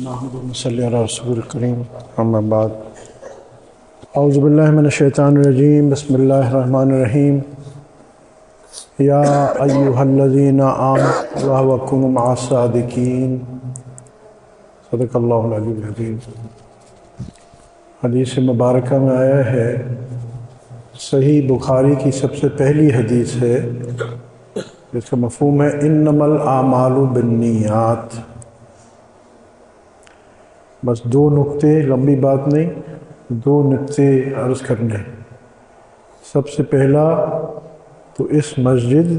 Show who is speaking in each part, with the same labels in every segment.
Speaker 1: اللہم صلی علی رسول الکریم اما بعد اعوذ باللہ من الشیطان الرجیم بسم اللہ الرحمن الرحیم یا ایہا الذین آمنوا وکونوا مع الصادقین صدق اللہ العلی العظیم۔ حدیث مبارکہ میں آیا ہے، صحیح بخاری کی سب سے پہلی حدیث ہے، جس کا مفہوم ہے انما الاعمال بالنیات۔ بس دو نقطے، لمبی بات نہیں، دو نقطے عرض کرنے۔ سب سے پہلا تو اس مسجد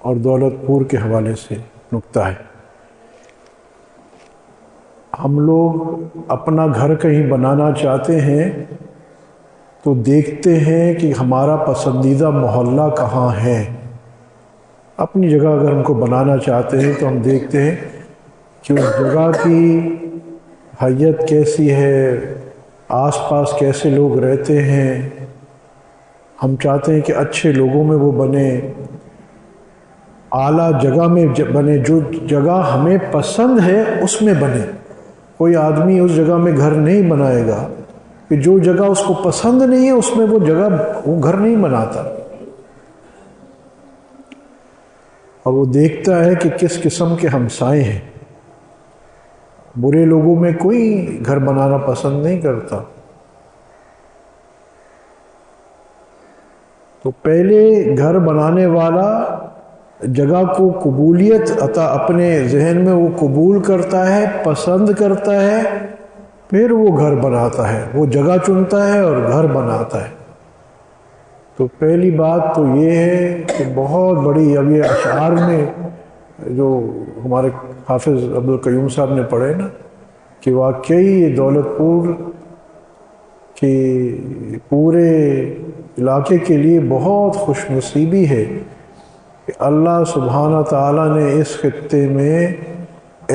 Speaker 1: اور دولت پور کے حوالے سے نقطہ ہے۔ ہم لوگ اپنا گھر کہیں بنانا چاہتے ہیں تو دیکھتے ہیں کہ ہمارا پسندیدہ محلہ کہاں ہے۔ اپنی جگہ اگر ہم کو بنانا چاہتے ہیں تو ہم دیکھتے ہیں کہ اس جگہ کی حیت کیسی ہے، آس پاس کیسے لوگ رہتے ہیں۔ ہم چاہتے ہیں کہ اچھے لوگوں میں وہ بنے، اعلیٰ جگہ میں بنے، جو جگہ ہمیں پسند ہے اس میں بنے۔ کوئی آدمی اس جگہ میں گھر نہیں بنائے گا کہ جو جگہ اس کو پسند نہیں ہے اس میں وہ گھر نہیں بناتا، اور وہ دیکھتا ہے کہ کس قسم کے ہمسائے ہیں۔ برے لوگوں میں کوئی گھر بنانا پسند نہیں کرتا۔ تو پہلے گھر بنانے والا جگہ کو قبولیت عطا اپنے ذہن میں وہ قبول کرتا ہے، پسند کرتا ہے، پھر وہ گھر بناتا ہے، وہ جگہ چنتا ہے اور گھر بناتا ہے۔ تو پہلی بات تو یہ ہے کہ بہت بڑی، اب یہ اشعار میں جو ہمارے حافظ عبدالقیوم صاحب نے پڑھے نا، کہ واقعی یہ دولت پور کے پورے علاقے کے لیے بہت خوش نصیبی ہے کہ اللہ سبحانہ تعالیٰ نے اس خطے میں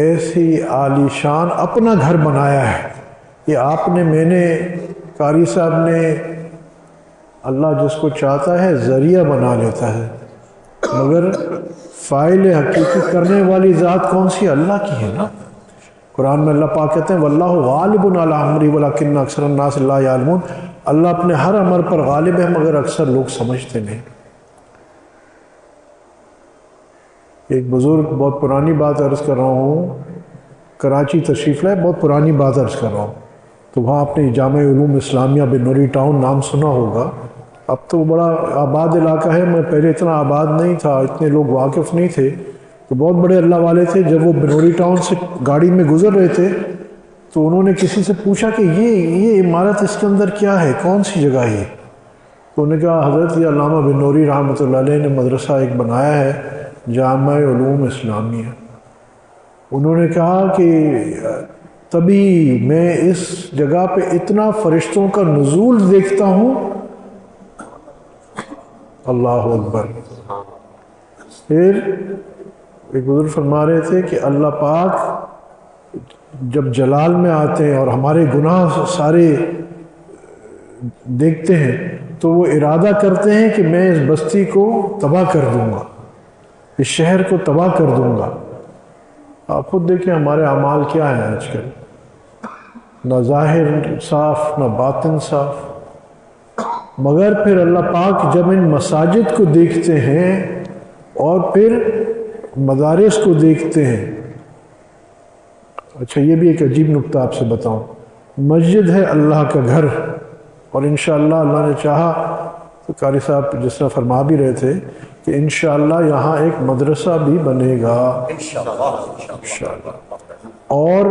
Speaker 1: ایسی عالی شان اپنا گھر بنایا ہے۔ یہ آپ نے، میں نے، قاری صاحب نے، اللہ جس کو چاہتا ہے ذریعہ بنا لیتا ہے، مگر فاعل حقیقی کرنے والی ذات کون سی؟ اللہ کی ہے نا۔ قرآن میں اللہ پاک کہتے ہیں واللہ غالب علی امرہ ولکن اکثر الناس لا یعلمون۔ اللہ اپنے ہر امر پر غالب ہے مگر اکثر لوگ سمجھتے نہیں۔ ایک بزرگ، بہت پرانی بات عرض کر رہا ہوں، کراچی تشریف لائے، بہت پرانی بات عرض کر رہا ہوں، تو وہاں اپنے جامع علوم اسلامیہ بنوری ٹاؤن نام سنا ہوگا۔ اب تو بڑا آباد علاقہ ہے، میں پہلے اتنا آباد نہیں تھا، اتنے لوگ واقف نہیں تھے، تو بہت بڑے اللہ والے تھے۔ جب وہ بنوری ٹاؤن سے گاڑی میں گزر رہے تھے تو انہوں نے کسی سے پوچھا کہ یہ عمارت اس کے اندر کیا ہے، کون سی جگہ ہے؟ تو انہوں نے کہا حضرت یہ علامہ بنوری رحمۃ اللہ علیہ نے مدرسہ ایک بنایا ہے، جامع علوم اسلامیہ۔ انہوں نے کہا کہ تبھی میں اس جگہ پہ اتنا فرشتوں کا نزول دیکھتا ہوں، اللہ اکبر۔ پھر ایک بزرگ فرما رہے تھے کہ اللہ پاک جب جلال میں آتے ہیں اور ہمارے گناہ سارے دیکھتے ہیں تو وہ ارادہ کرتے ہیں کہ میں اس بستی کو تباہ کر دوں گا، اس شہر کو تباہ کر دوں گا۔ آپ خود دیکھیں ہمارے اعمال کیا ہیں آج کل، نہ ظاہر صاف نہ باطن صاف۔ مگر پھر اللہ پاک جب ان مساجد کو دیکھتے ہیں اور پھر مدارس کو دیکھتے ہیں۔ اچھا یہ بھی ایک عجیب نکتہ آپ سے بتاؤں، مسجد ہے اللہ کا گھر، اور انشاءاللہ اللہ نے چاہا تو قاری صاحب جس طرح فرما بھی رہے تھے کہ انشاءاللہ یہاں ایک مدرسہ بھی بنے گا انشاءاللہ۔ اور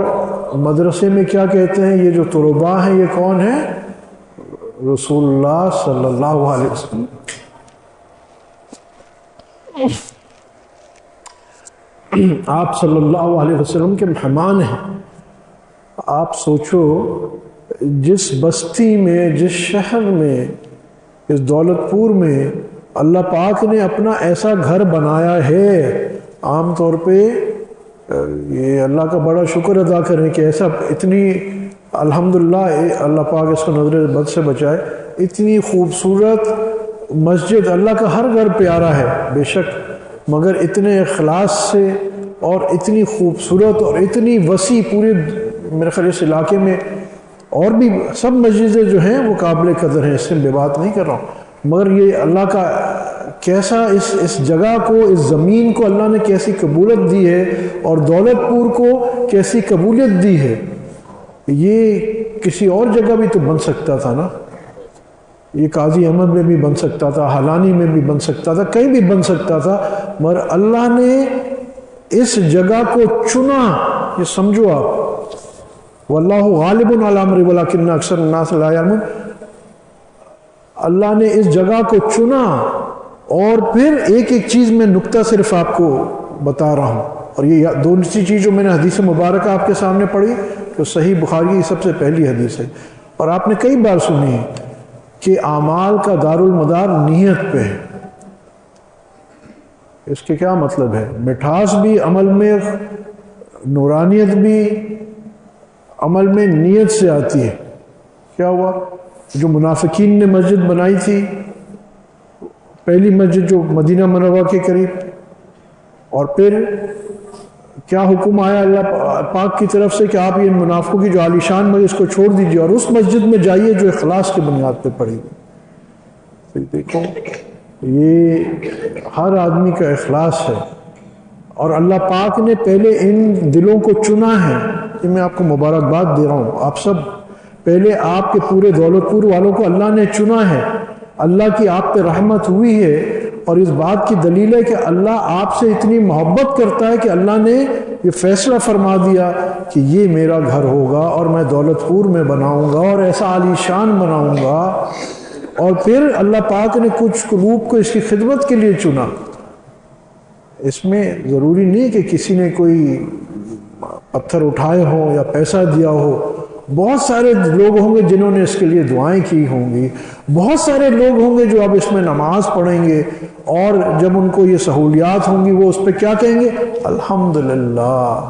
Speaker 1: مدرسے میں کیا کہتے ہیں، یہ جو طلباء ہیں یہ کون ہیں؟ رسول اللہ صلی اللہ علیہ وسلم۔ آپ صلی اللہ علیہ وسلم کے مہمان ہیں۔ آپ سوچو جس بستی میں، جس شہر میں، اس دولت پور میں اللہ پاک نے اپنا ایسا گھر بنایا ہے، عام طور پہ یہ اللہ کا بڑا شکر ادا کریں کہ ایسا اتنی، الحمدللہ اللہ پاک اس کو نظر بد سے بچائے، اتنی خوبصورت مسجد۔ اللہ کا ہر گھر پیارا ہے بے شک، مگر اتنے اخلاص سے اور اتنی خوبصورت اور اتنی وسیع پورے میرے خیال اس علاقے میں اور بھی سب مسجدیں جو ہیں وہ قابل قدر ہیں، اس سے میں بات نہیں کر رہا ہوں، مگر یہ اللہ کا کیسا اس جگہ کو، اس زمین کو اللہ نے کیسی قبولیت دی ہے، اور دولت پور کو کیسی قبولیت دی ہے۔ یہ کسی اور جگہ بھی تو بن سکتا تھا نا، یہ قاضی احمد میں بھی بن سکتا تھا، حلانی میں بھی بن سکتا تھا، کہیں بھی بن سکتا تھا، مگر اللہ نے اس جگہ کو چنا۔ یہ سمجھو آپ، واللہ غالب علی امرہ ولکن اکثر الناس لا یعلمون، اللہ نے اس جگہ کو چنا۔ اور پھر ایک ایک چیز میں نقطہ صرف آپ کو بتا رہا ہوں، اور یہ دوسری چیز جو میں نے حدیث مبارکہ آپ کے سامنے پڑھی، تو صحیح بخاری کی سب سے پہلی حدیث ہے، اور آپ نے کئی بار سنی ہے کہ اعمال کا دارالمدار نیت پہ ہے۔ اس کے کیا مطلب ہے؟ مٹھاس بھی عمل میں، نورانیت بھی عمل میں نیت سے آتی ہے۔ کیا ہوا؟ جو منافقین نے مسجد بنائی تھی، پہلی مسجد جو مدینہ منورہ کے قریب، اور پھر کیا حکم آیا اللہ پاک کی طرف سے کہ آپ یہ منافقوں کی جو عالیشان مسجد اس کو چھوڑ دیجیے اور اس مسجد میں جائیے جو اخلاص کی بنیاد پہ پڑی گئی۔ پھر دیکھو یہ ہر آدمی کا اخلاص ہے، اور اللہ پاک نے پہلے ان دلوں کو چنا ہے۔ یہ میں آپ کو مبارکباد دے رہا ہوں، آپ سب پہلے آپ کے پورے دولت پور والوں کو اللہ نے چنا ہے، اللہ کی آپ پہ رحمت ہوئی ہے، اور اس بات کی دلیل ہے کہ اللہ آپ سے اتنی محبت کرتا ہے کہ اللہ نے یہ فیصلہ فرما دیا کہ یہ میرا گھر ہوگا اور میں دولت پور میں بناؤں گا اور ایسا عالی شان بناؤں گا۔ اور پھر اللہ پاک نے کچھ قلوب کو اس کی خدمت کے لیے چنا۔ اس میں ضروری نہیں کہ کسی نے کوئی پتھر اٹھائے ہوں یا پیسہ دیا ہو، بہت سارے لوگ ہوں گے جنہوں نے اس کے لیے دعائیں کی ہوں گی، بہت سارے لوگ ہوں گے جو اب اس میں نماز پڑھیں گے، اور جب ان کو یہ سہولیات ہوں گی وہ اس پہ کیا کہیں گے؟ الحمدللہ،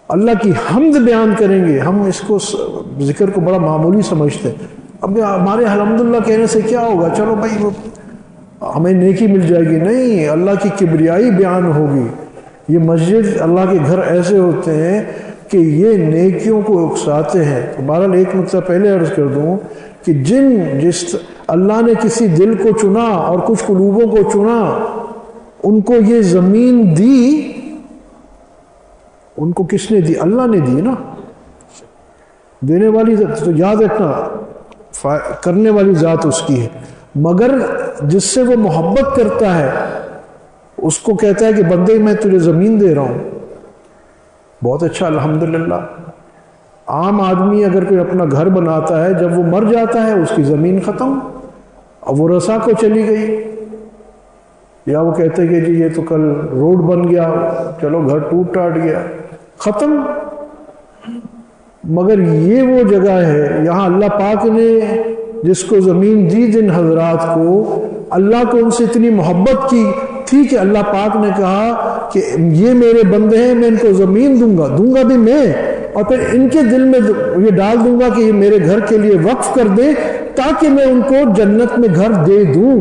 Speaker 1: اللہ کی حمد بیان کریں گے۔ ہم اس کو ذکر کو بڑا معمولی سمجھتے ہیں، اب ہمارے الحمدللہ کہنے سے کیا ہوگا، چلو بھائی وہ ہمیں نیکی مل جائے گی، نہیں، اللہ کی کبریائی بیان ہوگی۔ یہ مسجد، اللہ کے گھر ایسے ہوتے ہیں کہ یہ نیکیوں کو اکساتے ہیں۔ تو بہرحال ایک نقطہ پہلے عرض کر دوں کہ جس اللہ نے کسی دل کو چنا اور کچھ قلوبوں کو چنا، ان کو یہ زمین دی، ان کو کس نے دی؟ اللہ نے دی نا، دینے والی ذات، تو یاد رکھنا کرنے والی ذات اس کی ہے، مگر جس سے وہ محبت کرتا ہے اس کو کہتا ہے کہ بندے میں تجھے زمین دے رہا ہوں۔ بہت اچھا، الحمدللہ۔ عام آدمی اگر کوئی اپنا گھر بناتا ہے، جب وہ مر جاتا ہے اس کی زمین ختم، اب وہ رسا کو چلی گئی، یا وہ کہتے ہیں کہ جی یہ تو کل روڈ بن گیا، چلو گھر ٹوٹ ٹاٹ گیا، ختم۔ مگر یہ وہ جگہ ہے یہاں اللہ پاک نے جس کو زمین دی، جن حضرات کو اللہ کو ان سے اتنی محبت کی تھی کہ اللہ پاک نے کہا کہ یہ میرے بندے ہیں، میں ان کو زمین دوں گا بھی میں، اور پھر ان کے دل میں یہ ڈال دوں گا کہ یہ میرے گھر کے لیے وقف کر دے تاکہ میں ان کو جنت میں گھر دے دوں۔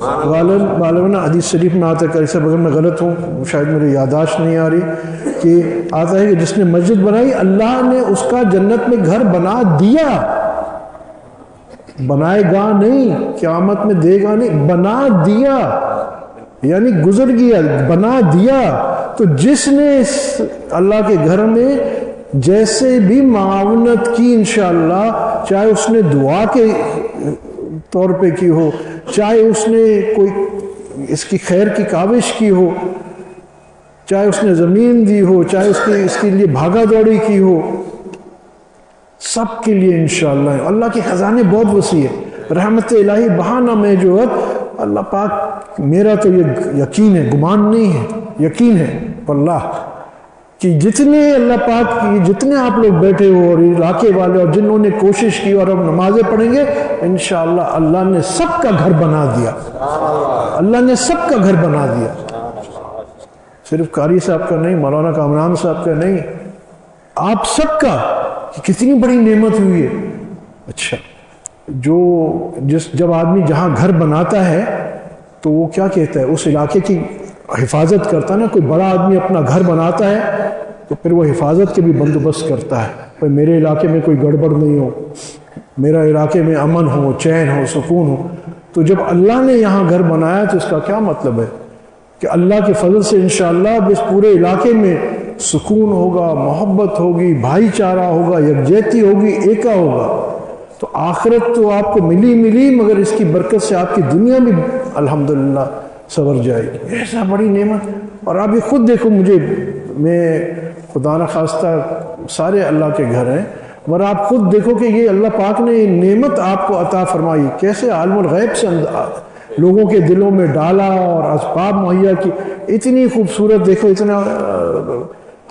Speaker 1: غالباً حدیث شریف میں آتا ہے، اگر میں غلط ہوں شاید میری یادداشت نہیں آ رہی، کہ آتا ہے کہ جس نے مسجد بنائی اللہ نے اس کا جنت میں گھر بنا دیا، بنائے گا نہیں، قیامت میں دے گا نہیں، بنا دیا، یعنی گزر گیا، بنا دیا۔ تو جس نے اس اللہ کے گھر میں جیسے بھی معاونت کی انشاءاللہ، چاہے اس نے دعا کے طور پہ کی ہو، چاہے اس نے کوئی اس کی خیر کی کاوش کی ہو، چاہے اس نے زمین دی ہو، چاہے اس کے لیے بھاگا دوڑی کی ہو، سب کے لیے انشاءاللہ اللہ کے خزانے بہت وسیع ہے، رحمت الہی بہانہ میں جو ہے اللہ پاک، میرا تو یہ یقین ہے، گمان نہیں ہے، یقین ہے واللہ کہ جتنے اللہ پاک کی، جتنے آپ لوگ بیٹھے ہو اور علاقے والے اور جنہوں نے کوشش کی اور اب نمازیں پڑھیں گے انشاءاللہ اللہ نے سب کا گھر بنا دیا، اللہ نے سب کا گھر بنا دیا، صرف قاری صاحب کا نہیں، مولانا کامران صاحب کا نہیں، آپ سب کا۔ کتنی بڑی نعمت ہوئی ہے۔ اچھا، جب آدمی جہاں گھر بناتا ہے تو وہ کیا کہتا ہے، اس علاقے کی حفاظت کرتا ہے نا۔ کوئی بڑا آدمی اپنا گھر بناتا ہے تو پھر وہ حفاظت کے بھی بندوبست کرتا ہے، بھائی میرے علاقے میں کوئی گڑبڑ نہیں ہو، میرا علاقے میں امن ہو، چین ہو، سکون ہو۔ تو جب اللہ نے یہاں گھر بنایا تو اس کا کیا مطلب ہے کہ اللہ کے فضل سے انشاءاللہ اب اس پورے علاقے میں سکون ہوگا، محبت ہوگی، بھائی چارہ ہوگا، یکجہتی ہوگی، ایکا ہوگا۔ تو آخرت تو آپ کو ملی مگر اس کی برکت سے آپ کی دنیا بھی الحمدللہ سنور جائے گی۔ ایسا بڑی نعمت۔ اور آپ یہ خود دیکھو، میں خدا نخواستہ سارے اللہ کے گھر ہیں، مگر آپ خود دیکھو کہ یہ اللہ پاک نے نعمت آپ کو عطا فرمائی، کیسے عالم الغیب سے لوگوں کے دلوں میں ڈالا اور اسباب مہیا کی، اتنی خوبصورت دیکھو، اتنا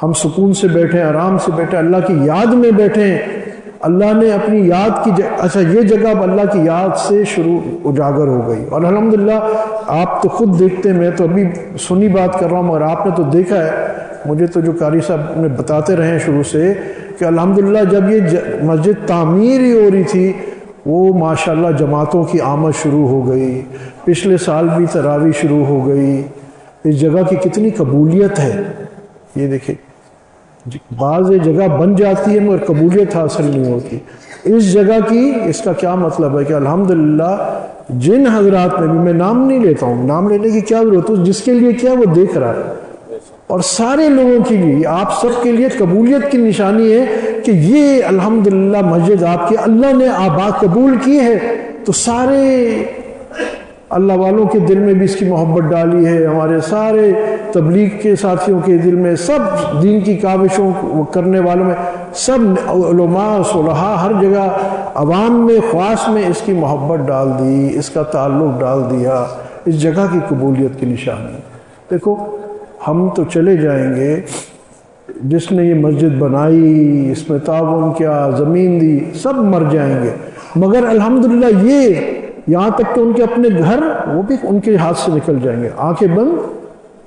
Speaker 1: ہم سکون سے بیٹھے، آرام سے بیٹھے، اللہ کی یاد میں بیٹھے ہیں۔ اللہ نے اپنی یاد کی اچھا یہ جگہ اب اللہ کی یاد سے شروع اجاگر ہو گئی، اور الحمدللہ آپ تو خود دیکھتے ہیں، میں تو ابھی سنی بات کر رہا ہوں مگر آپ نے تو دیکھا ہے، مجھے تو جو قاری صاحب نے بتاتے رہے ہیں شروع سے کہ الحمدللہ جب یہ مسجد تعمیر ہی ہو رہی تھی، وہ ماشاءاللہ جماعتوں کی آمد شروع ہو گئی، پچھلے سال بھی تراویح شروع ہو گئی۔ اس جگہ کی کتنی قبولیت ہے، یہ دیکھیں، بعض جگہ بن جاتی ہے مگر قبولیت حاصل نہیں ہوتی۔ اس جگہ کی اس کا کیا مطلب ہے کہ الحمدللہ جن حضرات میں بھی، میں نام نہیں لیتا ہوں، نام لینے کی کیا ضرورت ہے، جس کے لیے کیا وہ دیکھ رہا ہے، اور سارے لوگوں کے لیے، آپ سب کے لیے قبولیت کی نشانی ہے کہ یہ الحمدللہ مسجد آپ کی اللہ نے آباد قبول کی ہے، تو سارے اللہ والوں کے دل میں بھی اس کی محبت ڈالی ہے، ہمارے سارے تبلیغ کے ساتھیوں کے دل میں، سب دین کی کاوشوں کرنے والوں میں، سب علماء صلحاء ہر جگہ عوام میں خواص میں اس کی محبت ڈال دی، اس کا تعلق ڈال دیا، اس جگہ کی قبولیت کی نشانی۔ دیکھو ہم تو چلے جائیں گے، جس نے یہ مسجد بنائی، اس میں تعاون کیا، زمین دی، سب مر جائیں گے، مگر الحمدللہ یہ یہاں تک کہ ان کے اپنے گھر وہ بھی ان کے ہاتھ سے نکل جائیں گے، آنکھیں بند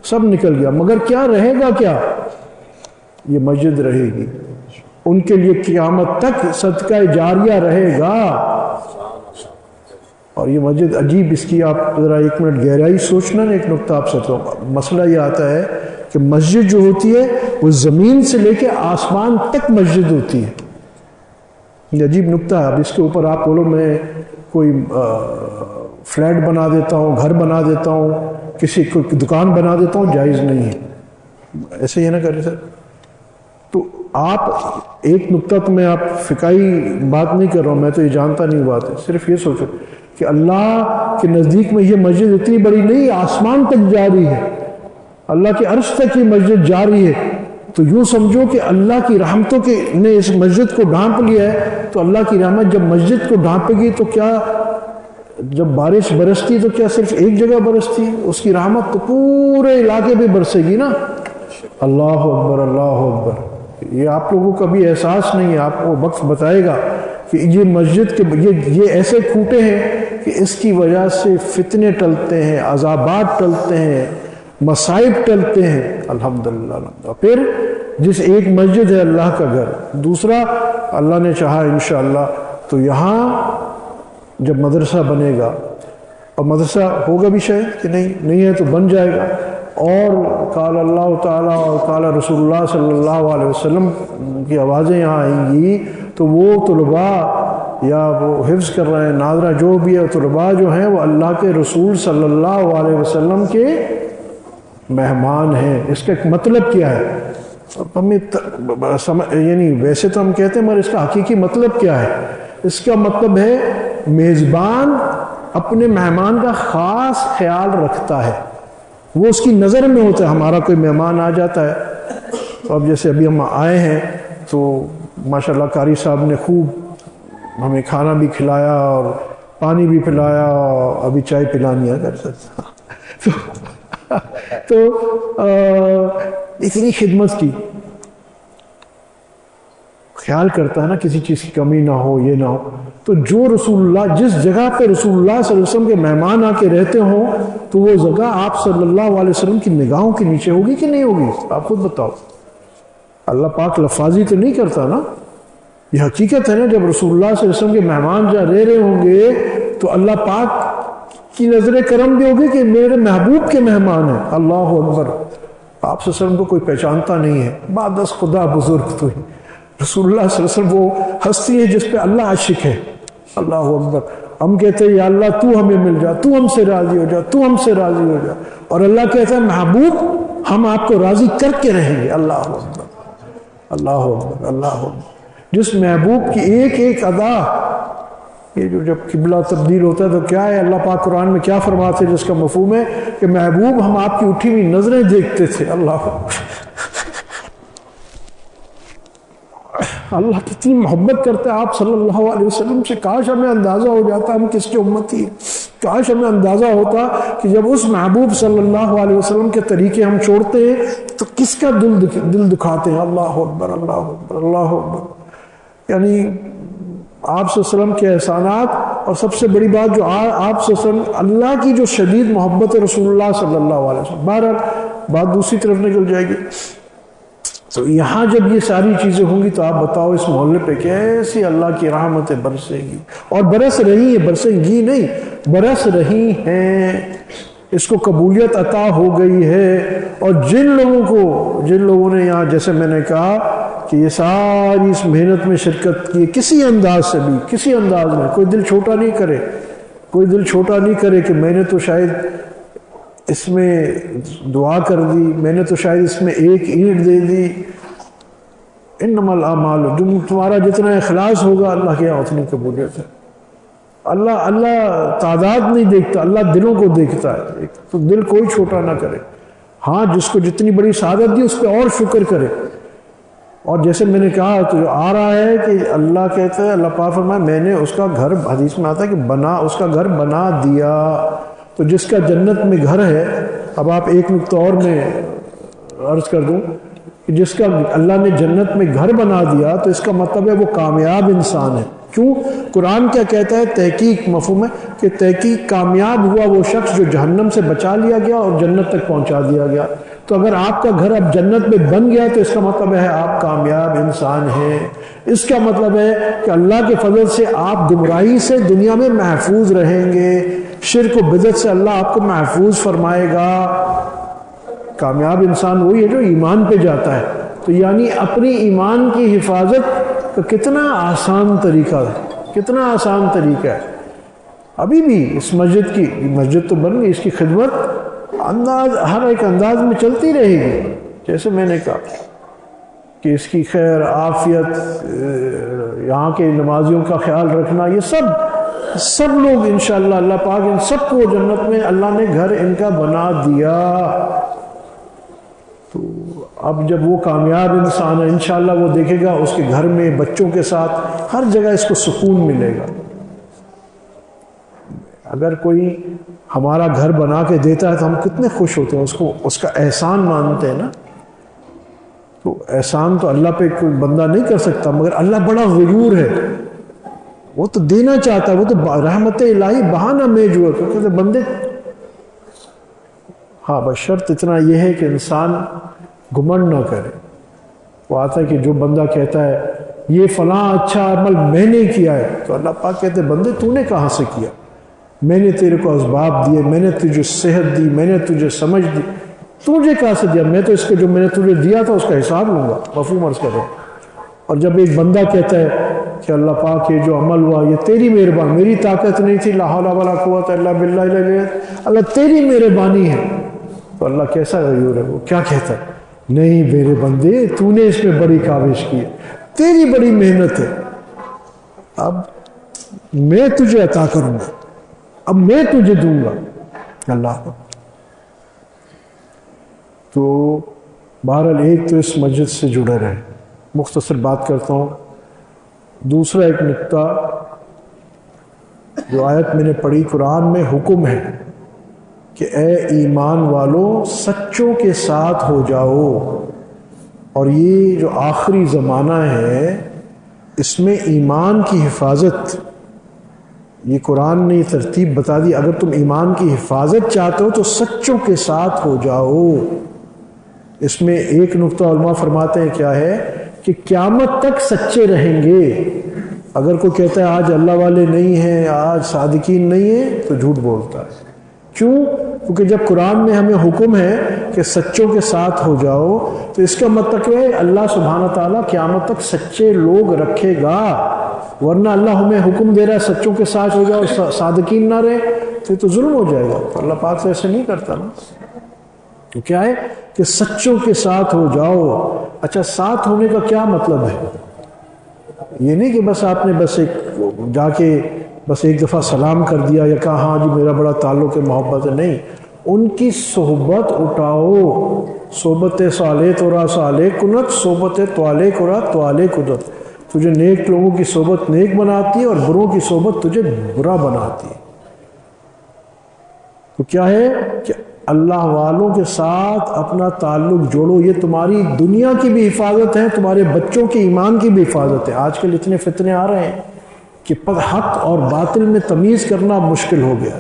Speaker 1: سب نکل گیا، مگر کیا رہے گا؟ کیا یہ مسجد رہے گی، ان کے لیے قیامت تک صدقہ جاریہ رہے گا۔ اور یہ مسجد عجیب، اس کی آپ ذرا ایک منٹ گہرائی سوچنا نا، ایک نقطہ آپ سے تو مسئلہ یہ آتا ہے کہ مسجد جو ہوتی ہے وہ زمین سے لے کے آسمان تک مسجد ہوتی ہے۔ یہ عجیب نقطہ ہے۔ اب اس کے اوپر آپ بولو میں کوئی فلیٹ بنا دیتا ہوں، گھر بنا دیتا ہوں، کسی کو دکان بنا دیتا ہوں، جائز نہیں ہے، ایسے ہی نہ کرے سر۔ تو آپ ایک نقطہ تو میں آپ فقہی بات نہیں کر رہا ہوں، میں تو یہ جانتا نہیں بات ہے، صرف یہ سوچو کہ اللہ کے نزدیک میں یہ مسجد اتنی بڑی نہیں، آسمان تک جاری ہے، اللہ کے عرش تک یہ مسجد جاری ہے۔ تو یوں سمجھو کہ اللہ کی رحمتوں کے نے اس مسجد کو ڈھانپ لیا ہے، تو اللہ کی رحمت جب مسجد کو ڈھانپے گی تو کیا جب بارش برستی تو کیا صرف ایک جگہ برستی؟ اس کی رحمت تو پورے علاقے پہ برسے گی نا۔ اللہ اکبر، اللہ اکبر۔ یہ آپ لوگوں کا بھی احساس نہیں ہے، آپ کو وقت بتائے گا کہ یہ مسجد کے یہ ایسے کھوٹے ہیں کہ اس کی وجہ سے فتنے ٹلتے ہیں، عذابات ٹلتے ہیں، مصائب ٹلتے ہیں، الحمدللہ۔ پھر جس ایک مسجد ہے اللہ کا گھر، دوسرا اللہ نے چاہا انشاءاللہ تو یہاں جب مدرسہ بنے گا، اور مدرسہ ہوگا بھی شاید کہ نہیں ہے تو بن جائے گا، اور قال اللہ تعالیٰ اور قال رسول اللہ صلی اللہ علیہ وسلم کی آوازیں یہاں آئیں گی، تو وہ طلباء یا وہ حفظ کر رہے ہیں، ناظرہ جو بھی ہے، طلباء جو ہیں وہ اللہ کے رسول صلی اللہ علیہ وسلم کے مہمان ہیں۔ اس کا ایک مطلب کیا ہے؟ ہمیں یعنی ویسے تو ہم کہتے ہیں مگر اس کا حقیقی مطلب کیا ہے؟ اس کا مطلب ہے میزبان اپنے مہمان کا خاص خیال رکھتا ہے، وہ اس کی نظر میں ہوتا ہے۔ ہمارا کوئی مہمان آ جاتا ہے تو اب جیسے ابھی ہم آئے ہیں تو ماشاءاللہ قاری صاحب نے خوب ہمیں کھانا بھی کھلایا اور پانی بھی پلایا، اور ابھی چائے پلانی ہے کر سکتا تو اتنی خدمت کی، خیال کرتا ہے نا کسی چیز کی کمی نہ ہو، یہ نہ ہو۔ تو جو رسول اللہ جس جگہ پہ رسول اللہ صلی اللہ علیہ وسلم کے مہمان آ کے رہتے ہوں تو وہ جگہ آپ صلی اللہ علیہ وسلم کی نگاہوں کے نیچے ہوگی کہ نہیں ہوگی؟ آپ خود بتاؤ۔ اللہ پاک لفاظی تو نہیں کرتا نا، یہ حقیقت ہے نا۔ جب رسول اللہ صلی اللہ علیہ وسلم کے مہمان جہاں رہ رہے ہوں گے تو اللہ پاک کی نظر کرم بھی ہوگی کہ میرے محبوب کے مہمان ہیں، اللہ اکبر۔ آپ صلی اللہ علیہ وسلم کو کوئی پہچانتا نہیں ہے، بعد از خدا بزرگ تو ہی۔ رسول اللہ صلی اللہ علیہ وسلم وہ ہستی ہے جس پہ اللہ عاشق ہے۔ اللہ اکبر۔ ہم کہتے ہیں یا اللہ تو ہمیں مل جا، تو ہم سے راضی ہو جا، تو ہم سے راضی ہو جا، اور اللہ کہتا ہے محبوب ہم آپ کو راضی کر کے رہیں گے۔ اللہ اکبر، اللہ اکبر، اللہ اکبر۔ جس محبوب کی ایک ایک ادا، یہ جو جب قبلہ تبدیل ہوتا ہے تو کیا ہے، اللہ پاک قرآن میں کیا فرماتے ہیں، جس کا مفہوم ہے کہ محبوب ہم آپ کی اٹھی ہوئی نظریں دیکھتے تھے۔ اللہ اللہ کتنی محبت کرتا ہے آپ صلی اللہ علیہ وسلم سے۔ کاش ہمیں اندازہ ہو جاتا ہم کس کے امتی ہیں، کاش ہمیں اندازہ ہوتا کہ جب اس محبوب صلی اللہ علیہ وسلم کے طریقے ہم چھوڑتے ہیں تو کس کا دل دکھاتے ہیں۔ اللہ اکبر، اللہ اکبر، اللہ اکبر۔ یعنی آپ صلی اللہ علیہ وسلم کے احسانات، اور سب سے بڑی بات جو آپ صلی اللہ علیہ وسلم، اللہ کی جو شدید محبت ہے رسول اللہ صلی اللہ علیہ وسلم۔ بہرحال بات دوسری طرف نکل جائے گی۔ تو یہاں جب یہ ساری چیزیں ہوں گی تو آپ بتاؤ اس محلے پہ کیسی اللہ کی رحمتیں برسیں گی، اور برس رہی ہیں، برسیں گی نہیں، برس رہی ہیں۔ اس کو قبولیت عطا ہو گئی ہے، اور جن لوگوں نے یہاں، جیسے میں نے کہا کہ یہ ساری اس محنت میں شرکت کی، کسی انداز سے بھی، کسی انداز میں، کوئی دل چھوٹا نہیں کرے، کوئی دل چھوٹا نہیں کرے کہ میں نے تو شاید اس میں دعا کر دی، میں نے تو شاید اس میں ایک اینٹ دے دی۔ انما الاعمال، جو تمہارا جتنا اخلاص ہوگا اللہ کے یہاں اتنی قبولیت ہے۔ اللہ تعداد نہیں دیکھتا، اللہ دلوں کو دیکھتا ہے، تو دل کوئی چھوٹا نہ کرے۔ ہاں جس کو جتنی بڑی سعادت دی اس پہ اور شکر کرے۔ اور جیسے میں نے کہا تو جو آ رہا ہے کہ اللہ کہتا ہے، اللہ پاک فرمائے میں نے اس کا گھر، حدیث میں آتا ہے کہ اس کا گھر بنا دیا۔ تو جس کا جنت میں گھر ہے، اب آپ ایک نقطہ اور میں عرض کر دوں کہ جس کا اللہ نے جنت میں گھر بنا دیا تو اس کا مطلب ہے وہ کامیاب انسان ہے۔ کیوں؟ قرآن کیا کہتا ہے؟ تحقیق مفہوم ہے کہ تحقیق کامیاب ہوا وہ شخص جو جہنم سے بچا لیا گیا اور جنت تک پہنچا دیا گیا۔ تو اگر آپ کا گھر اب جنت میں بن گیا تو اس کا مطلب ہے آپ کامیاب انسان ہیں۔ اس کا مطلب ہے کہ اللہ کے فضل سے آپ گمراہی سے دنیا میں محفوظ رہیں گے، شرک و بدعت سے اللہ آپ کو محفوظ فرمائے گا۔ کامیاب انسان وہی ہے جو ایمان پہ جاتا ہے۔ تو یعنی اپنی ایمان کی حفاظت کا کتنا آسان طریقہ ہے، کتنا آسان طریقہ ہے۔ ابھی بھی اس مسجد تو بن گئی، اس کی خدمت ہر ایک انداز میں چلتی رہے گی۔ جیسے میں نے کہا کہ اس کی خیر عافیت، یہاں کے نمازیوں کا خیال رکھنا، یہ سب لوگ انشاءاللہ اللہ پاک ان سب کو جنت میں اللہ نے گھر ان کا بنا دیا۔ تو اب جب وہ کامیاب انسان ہے انشاءاللہ وہ دیکھے گا اس کے گھر میں بچوں کے ساتھ ہر جگہ اس کو سکون ملے گا۔ اگر کوئی ہمارا گھر بنا کے دیتا ہے تو ہم کتنے خوش ہوتے ہیں، اس کا احسان مانتے ہیں نا۔ تو احسان تو اللہ پہ کوئی بندہ نہیں کر سکتا، مگر اللہ بڑا غیور ہے، وہ تو دینا چاہتا ہے، وہ تو رحمت الہی بہانہ میں جو ہے کیونکہ بندے۔ ہاں بس شرط اتنا یہ ہے کہ انسان گھمنڈ نہ کرے۔ وہ آتا ہے کہ جو بندہ کہتا ہے یہ فلاں اچھا عمل میں نے کیا ہے، تو اللہ پاک کہتے ہیں بندے تو نے کہاں سے کیا؟ میں نے تیرے کو اسباب دیے، میں نے تجھے صحت دی، میں نے تجھے سمجھ دی، تجھے کہاں سے دیا؟ میں تو اس کو جو میں نے تجھے دیا تھا اس کا حساب لوں گا، مفہوم عرض کر رہا ہوں۔ اور جب ایک بندہ کہتا ہے کہ اللہ پاک یہ جو عمل ہوا یہ تیری مہربانی، میری طاقت نہیں تھی، لا حول ولا قوت الا باللہ، اللہ تیری مہربانی ہے، تو اللہ کیسا غیور ہے؟ وہ کیا کہتا ہے؟ نہیں میرے بندے تو نے اس میں بڑی کاوش کی ہے، تیری بڑی محنت ہے، اب میں تجھے عطا کروں گا، اب میں تجھے دوں گا۔ اللہ تو بہرحال ایک تو اس مسجد سے جڑے رہے۔ مختصر بات کرتا ہوں۔ دوسرا ایک نقطہ جو آیت میں نے پڑھی، قرآن میں حکم ہے کہ اے ایمان والوں سچوں کے ساتھ ہو جاؤ، اور یہ جو آخری زمانہ ہے اس میں ایمان کی حفاظت، یہ قرآن نے یہ ترتیب بتا دی، اگر تم ایمان کی حفاظت چاہتے ہو تو سچوں کے ساتھ ہو جاؤ۔ اس میں ایک نقطہ علماء فرماتے ہیں کیا ہے کہ قیامت تک سچے رہیں گے۔ اگر کوئی کہتا ہے آج اللہ والے نہیں ہیں، آج صادقین نہیں ہیں، تو جھوٹ بولتا ہے۔ کیوں؟ کیونکہ جب قرآن میں ہمیں حکم ہے کہ سچوں کے ساتھ ہو جاؤ تو اس کا مطلب ہے اللہ سبحانہ تعالیٰ قیامت تک سچے لوگ رکھے گا، ورنہ اللہ ہمیں حکم دے رہا ہے سچوں کے ساتھ ہو جاؤ اور صادقین نہ رہے تو ظلم ہو جائے گا. تو اللہ پاک تو ایسے نہیں کرتا نا. تو کیا ہے کہ سچوں کے ساتھ ہو جاؤ. اچھا ساتھ ہونے کا کیا مطلب ہے؟ یہ نہیں کہ بس آپ نے بس ایک جا کے بس ایک دفعہ سلام کر دیا یا کہا ہاں جی میرا بڑا تعلق ہے محبت ہے. نہیں، ان کی صحبت اٹھاؤ. صحبت صالح تورا صالح کنت، صحبت توالے کرا توالے کنت. تجھے نیک لوگوں کی صحبت نیک بناتی ہے اور بروں کی صحبت تجھے برا بناتی ہے. تو کیا ہے کہ اللہ والوں کے ساتھ اپنا تعلق جوڑو. یہ تمہاری دنیا کی بھی حفاظت ہے، تمہارے بچوں کے ایمان کی بھی حفاظت ہے. آج کل اتنے فتنے آ رہے ہیں کہ حق اور باطل میں تمیز کرنا مشکل ہو گیا.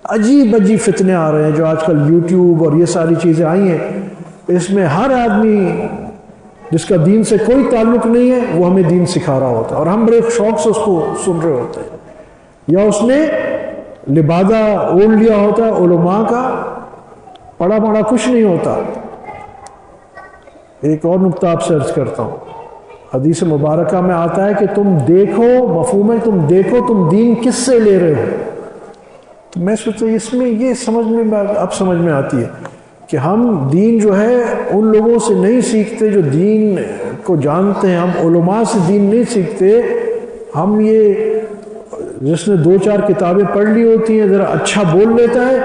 Speaker 1: عجیب عجیب فتنے آ رہے ہیں جو آج کل یوٹیوب اور یہ ساری چیزیں آئی ہیں. اس میں ہر آدمی جس کا دین سے کوئی تعلق نہیں ہے وہ ہمیں دین سکھا رہا ہوتا ہے اور ہم بڑے شوق سے اس کو سن رہے ہوتے ہیں. یا اس نے لبادہ اوڑھ لیا ہوتا ہے علماء کا، پڑھا پڑھا کچھ نہیں ہوتا. ایک اور نقطہ آپ سے عرض کرتا ہوں. حدیث مبارکہ میں آتا ہے کہ تم دیکھو، مفہوم ہے تم دیکھو تم دین کس سے لے رہے ہو. تو میں سوچتا اس میں یہ سمجھ میں اب سمجھ میں آتی ہے کہ ہم دین جو ہے ان لوگوں سے نہیں سیکھتے جو دین کو جانتے ہیں. ہم علماء سے دین نہیں سیکھتے. ہم یہ جس نے 2-4 کتابیں پڑھ لی ہوتی ہیں ذرا اچھا بول لیتا ہے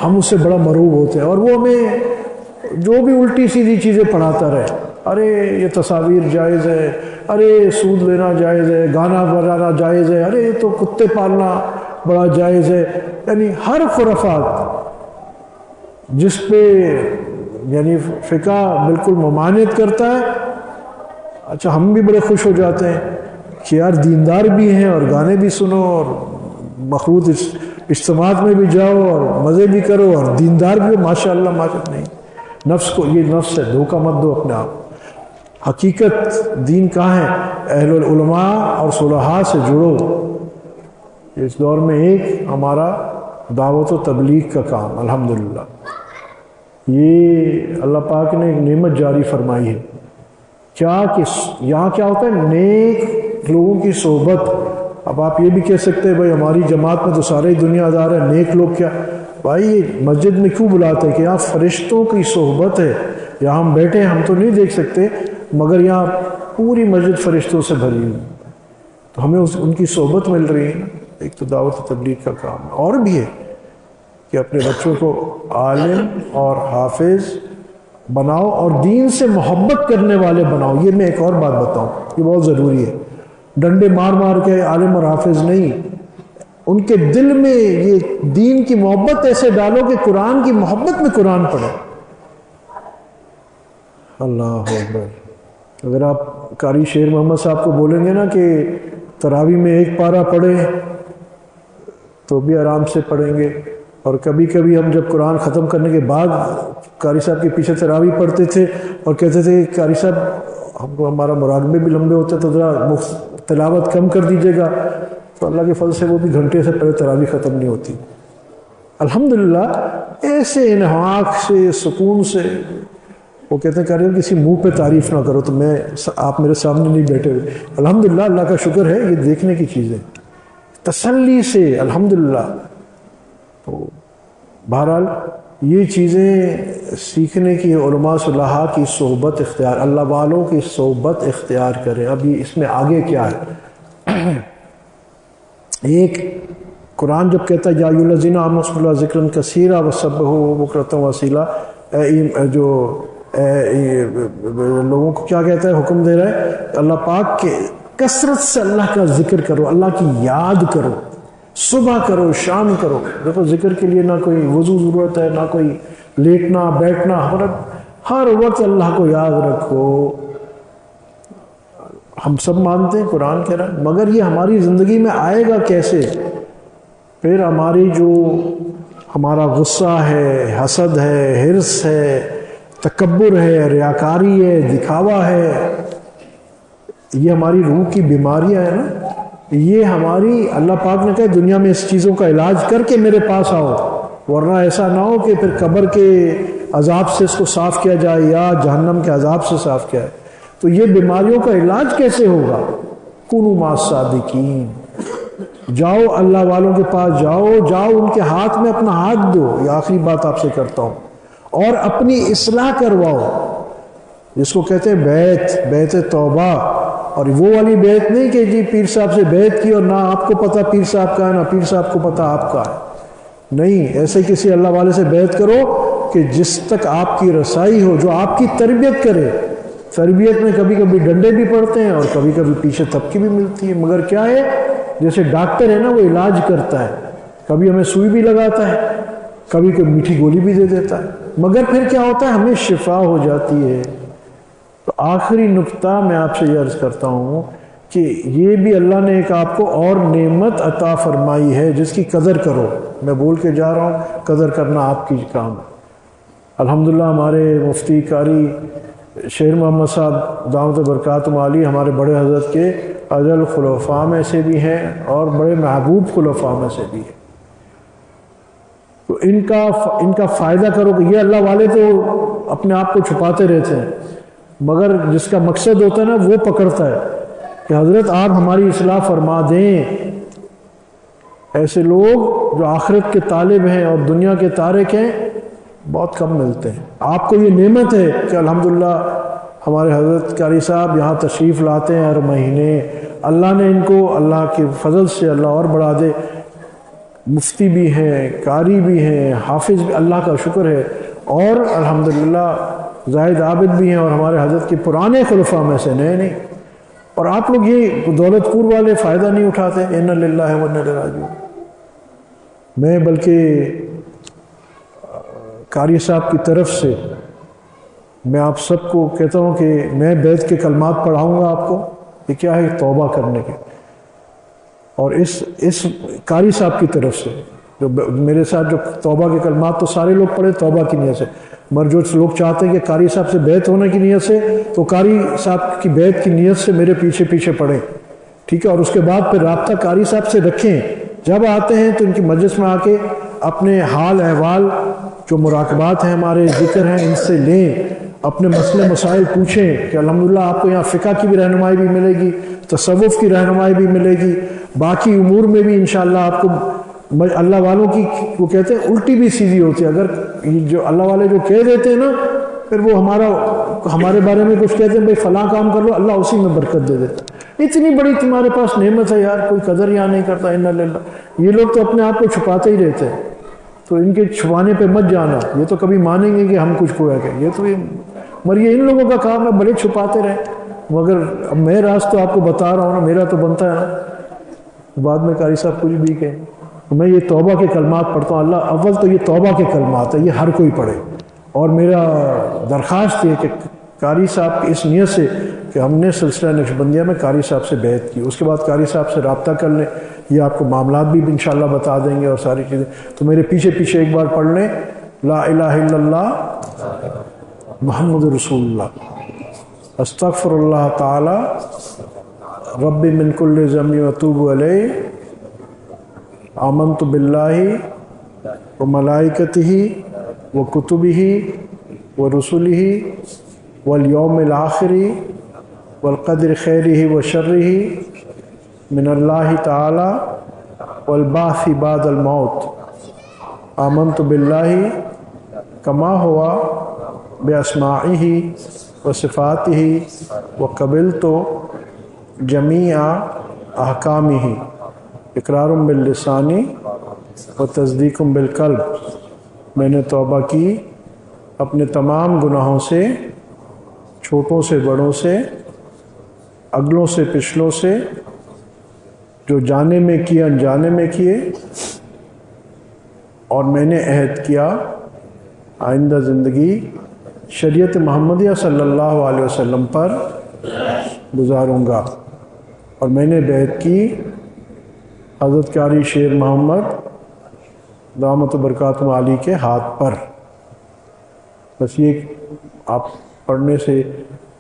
Speaker 1: ہم اس سے بڑا مرعوب ہوتے ہیں اور وہ ہمیں جو بھی الٹی سیدھی چیزیں پڑھاتا رہے. ارے یہ تصاویر جائز ہے، ارے سود لینا جائز ہے، گانا بجانا جائز ہے، ارے یہ تو کتے پالنا بڑا جائز ہے. یعنی ہر خرافات جس پہ یعنی فقہ بالکل ممانعت کرتا ہے. اچھا ہم بھی بڑے خوش ہو جاتے ہیں کہ یار دیندار بھی ہیں اور گانے بھی سنو اور مخلوط اجتماعات میں بھی جاؤ اور مزے بھی کرو اور دیندار بھی ہو. ماشاء اللہ ماشاء نہیں. نفس کو یہ نفس ہے، دھوکہ مت دو اپنے آپ. حقیقت دین کہاں ہے؟ اہل العلماء اور صلحاء سے جڑو. اس دور میں ایک ہمارا دعوت و تبلیغ کا کام الحمدللہ یہ اللہ پاک نے ایک نعمت جاری فرمائی ہے. کیا کہ یہاں کیا ہوتا ہے نیک لوگوں کی صحبت. اب آپ یہ بھی کہہ سکتے ہیں بھائی ہماری جماعت میں تو سارے ہی دنیا دار ہے، نیک لوگ کیا؟ بھائی مسجد میں کیوں بلاتے ہیں کہ یہاں فرشتوں کی صحبت ہے. یہاں ہم بیٹھے ہیں ہم تو نہیں دیکھ سکتے مگر یہاں پوری مسجد فرشتوں سے بھری ہوئی تو ہمیں ان کی صحبت مل رہی ہے نا. ایک تو دعوت و تبلیغ کا کام ہے اور بھی ہے کہ اپنے بچوں کو عالم اور حافظ بناؤ اور دین سے محبت کرنے والے بناؤ. یہ میں ایک اور بات بتاؤں، یہ بہت ضروری ہے. ڈنڈے مار مار کے عالم اور حافظ نہیں، ان کے دل میں یہ دین کی محبت ایسے ڈالو کہ قرآن کی محبت میں قرآن پڑھے. اللہ اکبر. اگر آپ قاری شیر محمد صاحب کو بولیں گے نا کہ تراویح میں 1 پارہ پڑھے تو بھی آرام سے پڑھیں گے. اور کبھی کبھی ہم جب قرآن ختم کرنے کے بعد قاری صاحب کے پیچھے تراویح پڑھتے تھے اور کہتے تھے کہ قاری صاحب ہم کو ہمارا مراقبے بھی لمبے ہوتے تو ذرا تلاوت کم کر دیجیے گا. تو اللہ کے فضل سے وہ بھی گھنٹے سے پہلے تراویح ختم نہیں ہوتی. الحمدللہ ایسے انہاق سے سکون سے. وہ کہتے ہیں کہ کسی منہ پہ تعریف نہ کرو. تو میں آپ میرے سامنے نہیں بیٹھے ہوئے. الحمدللہ اللہ کا شکر ہے یہ دیکھنے کی چیز ہے تسلی سے الحمدللہ. تو بہرحال یہ چیزیں سیکھنے کی علماء صلحاء کی صحبت اختیار، اللہ والوں کی صحبت اختیار کریں. ابھی اس میں آگے کیا ہے؟ ایک قرآن جب کہتا ہے یا ایھا الذین آمنوا اذکروا اللہ ذکرا کثیرا وسبحوہ بکرۃ واسیلا، جو لوگوں کو کیا کہتا ہے؟ حکم دے رہا ہے اللہ پاک کے کثرت سے اللہ کا ذکر کرو، اللہ کی یاد کرو، صبح کرو شام کرو. دیکھو ذکر کے لیے نہ کوئی وضو ضرورت ہے، نہ کوئی لیٹنا بیٹھنا، ہر وقت اللہ کو یاد رکھو. ہم سب مانتے ہیں قرآن کہہ رہا ہے مگر یہ ہماری زندگی میں آئے گا کیسے؟ پھر ہماری جو ہمارا غصہ ہے، حسد ہے، حرص ہے، تکبر ہے، ریاکاری ہے، دکھاوا ہے، یہ ہماری روح کی بیماریاں ہیں نا. یہ ہماری اللہ پاک نے کہا دنیا میں اس چیزوں کا علاج کر کے میرے پاس آؤ. ورنہ ایسا نہ ہو کہ پھر قبر کے عذاب سے اس کو صاف کیا جائے یا جہنم کے عذاب سے صاف کیا جائے. تو یہ بیماریوں کا علاج کیسے ہوگا؟ کونوا مع الصادقین، جاؤ اللہ والوں کے پاس، جاؤ ان کے ہاتھ میں اپنا ہاتھ دو. یہ آخری بات آپ سے کرتا ہوں. اور اپنی اصلاح کرواؤ، جس کو کہتے ہیں بیعت توبہ. اور وہ والی بیعت نہیں کہ جی پیر صاحب سے بیعت کی اور نہ آپ کو پتہ پیر صاحب کا ہے نہ پیر صاحب کو پتہ آپ کا ہے. نہیں، ایسے کسی اللہ والے سے بیعت کرو کہ جس تک آپ کی رسائی ہو، جو آپ کی تربیت کرے. تربیت میں کبھی کبھی ڈنڈے بھی پڑتے ہیں اور کبھی کبھی پیچھے تھپکی بھی ملتی ہے، مگر کیا ہے، جیسے ڈاکٹر ہے نا، وہ علاج کرتا ہے. کبھی ہمیں سوئی بھی لگاتا ہے، کبھی کبھی میٹھی گولی بھی دے دیتا ہے، مگر پھر کیا ہوتا ہے، ہمیں شفا ہو جاتی ہے. تو آخری نقطہ میں آپ سے یہ عرض کرتا ہوں کہ یہ بھی اللہ نے ایک آپ کو اور نعمت عطا فرمائی ہے جس کی قدر کرو. میں بول کے جا رہا ہوں، قدر کرنا آپ کی کام ہے. الحمدللہ ہمارے مفتی قاری شیر محمد صاحب دامت برکاتہم عالی ہمارے بڑے حضرت کے اجل خلفاء میں سے بھی ہیں اور بڑے محبوب خلفاء میں سے بھی ہیں. تو ان کا فائدہ کرو کہ یہ اللہ والے تو اپنے آپ کو چھپاتے رہتے ہیں، مگر جس کا مقصد ہوتا ہے نا وہ پکڑتا ہے کہ حضرت آپ ہماری اصلاح فرما دیں. ایسے لوگ جو آخرت کے طالب ہیں اور دنیا کے تارک ہیں بہت کم ملتے ہیں. آپ کو یہ نعمت ہے کہ الحمدللہ ہمارے حضرت قاری صاحب یہاں تشریف لاتے ہیں ہر مہینے. اللہ نے ان کو اللہ کے فضل سے اللہ اور بڑھا دے. مفتی بھی ہیں، قاری بھی ہیں، حافظ بھی، اللہ کا شکر ہے. اور الحمدللہ زاہد عابد بھی ہیں اور ہمارے حضرت کے پرانے خلفاء میں سے، نئے نہیں. اور آپ لوگ یہ دولت پور والے فائدہ نہیں اٹھاتے. انا للہ و انا الیہ راجعون. میں بلکہ قاری صاحب کی طرف سے میں آپ سب کو کہتا ہوں کہ میں بیت کے کلمات پڑھاؤں گا آپ کو. یہ کیا ہے؟ توبہ کرنے کے. اور اس قاری صاحب کی طرف سے جو میرے ساتھ جو توبہ کے کلمات تو سارے لوگ پڑھے توبہ کی نیت سے، مگر جو لوگ چاہتے ہیں کہ قاری صاحب سے بیعت ہونے کی نیت سے، تو قاری صاحب کی بیعت کی نیت سے میرے پیچھے پڑھیں. ٹھیک ہے؟ اور اس کے بعد پھر رابطہ قاری صاحب سے رکھیں. جب آتے ہیں تو ان کی مجلس میں آ کے اپنے حال احوال جو مراقبات ہیں، ہمارے ذکر ہیں، ان سے لیں. اپنے مسئلے مسائل پوچھیں کہ الحمدللہ آپ کو یہاں فقہ کی بھی رہنمائی بھی ملے گی، تصوف کی رہنمائی بھی ملے گی، باقی امور میں بھی انشاءاللہ آپ کو. اللہ والوں کی وہ کہتے ہیں الٹی بھی سیدھی ہوتی ہے. اگر جو اللہ والے جو کہہ دیتے ہیں نا، پھر وہ ہمارے بارے میں کچھ کہتے ہیں بھائی فلاں کام کر لو، اللہ اسی میں برکت دے دیتا. اتنی بڑی تمہارے پاس نعمت ہے یار، کوئی قدر یہاں نہیں کرتا. انا للہ. یہ لوگ تو اپنے آپ کو چھپاتے ہی رہتے ہیں، تو ان کے چھپانے پہ مت جانا. یہ تو کبھی مانیں گے کہ ہم کچھ کھویا کہ یہ مگر یہ ان لوگوں کا کام ہے، بڑے چھپاتے رہیں. مگر اب میں راز تو آپ کو بتا رہا ہوں نا، میرا تو بنتا ہے نا. بعد میں قاری صاحب کچھ بھی کہیں. میں یہ توبہ کے کلمات پڑھتا ہوں. اللہ اول تو یہ توبہ کے کلمات ہے، یہ ہر کوئی پڑھے. اور میرا درخواست ہے کہ قاری صاحب کی اس نیت سے کہ ہم نے سلسلہ نقشبندیہ میں قاری صاحب سے بیعت کی، اس کے بعد قاری صاحب سے رابطہ کر لیں. یہ آپ کو معاملات بھی انشاءاللہ بتا دیں گے اور ساری چیزیں. تو میرے پیچھے ایک بار پڑھ لیں، لا الہ الا اللہ محمد رسول اللہ، استغفر اللہ تعالی رب من کل ذنب واتوب الیہ، آمنت باللہ وملائکتہ وکتبہ ورسلہ والیوم الآخر والقدر خیرہ وشرہ من اللہ تعالی والبعث بعد الموت. آمنت باللہ کما ہوا باسمائہ وصفاتہ وقبلت جمیع احکامہ، اقرار باللسان و تصدیق بالقلب. میں نے توبہ کی اپنے تمام گناہوں سے، چھوٹوں سے بڑوں سے، اگلوں سے پچھلوں سے، جو جانے میں کیے انجانے میں کیے. اور میں نے عہد کیا آئندہ زندگی شریعت محمدیہ صلی اللہ علیہ وسلم پر گزاروں گا. اور میں نے بیعت کی حضرت قاری شیر محمد دامت برکاتہم عالی کے ہاتھ پر. بس یہ آپ پڑھنے سے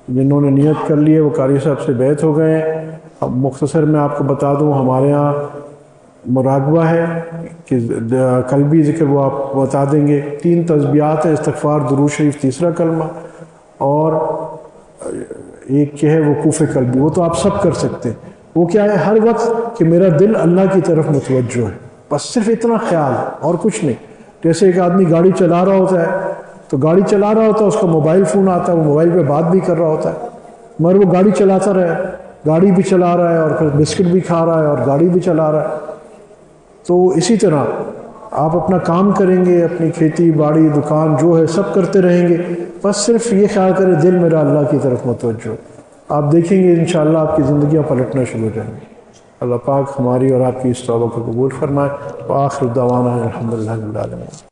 Speaker 1: جنہوں نے نیت کر لی ہے وہ قاری صاحب سے بیعت ہو گئے ہیں. اب مختصر میں آپ کو بتا دوں، ہمارے ہاں مراقبہ ہے کہ قلبی ذکر وہ آپ بتا دیں گے، 3 تسبیحات ہیں، استغفار، درود شریف تیسرا کلمہ، اور ایک کیا ہے وقوف قلبی، وہ تو آپ سب کر سکتے ہیں۔ وہ کیا ہے؟ ہر وقت کہ میرا دل اللہ کی طرف متوجہ ہے، بس صرف اتنا خیال اور کچھ نہیں۔ جیسے ایک آدمی گاڑی چلا رہا ہوتا ہے تو گاڑی چلا رہا ہوتا ہے، اس کا موبائل فون آتا ہے، وہ موبائل پہ بات بھی کر رہا ہوتا ہے، مگر وہ گاڑی چلاتا رہے، گاڑی بھی چلا رہا ہے اور پھر بسکٹ بھی کھا رہا ہے اور گاڑی بھی چلا رہا ہے۔ تو اسی طرح آپ اپنا کام کریں گے، اپنی کھیتی باڑی دکان جو ہے سب کرتے رہیں گے، بس صرف یہ خیال کریں دل میرا اللہ کی طرف متوجہ۔ آپ دیکھیں گے انشاءاللہ آپ کی زندگیاں پلٹنا شروع ہو جائیں گی۔ اللہ پاک ہماری اور آپ کی اس توبہ کو قبول فرمائے۔ وآخر دعوانا الحمدللہ رب العالمین۔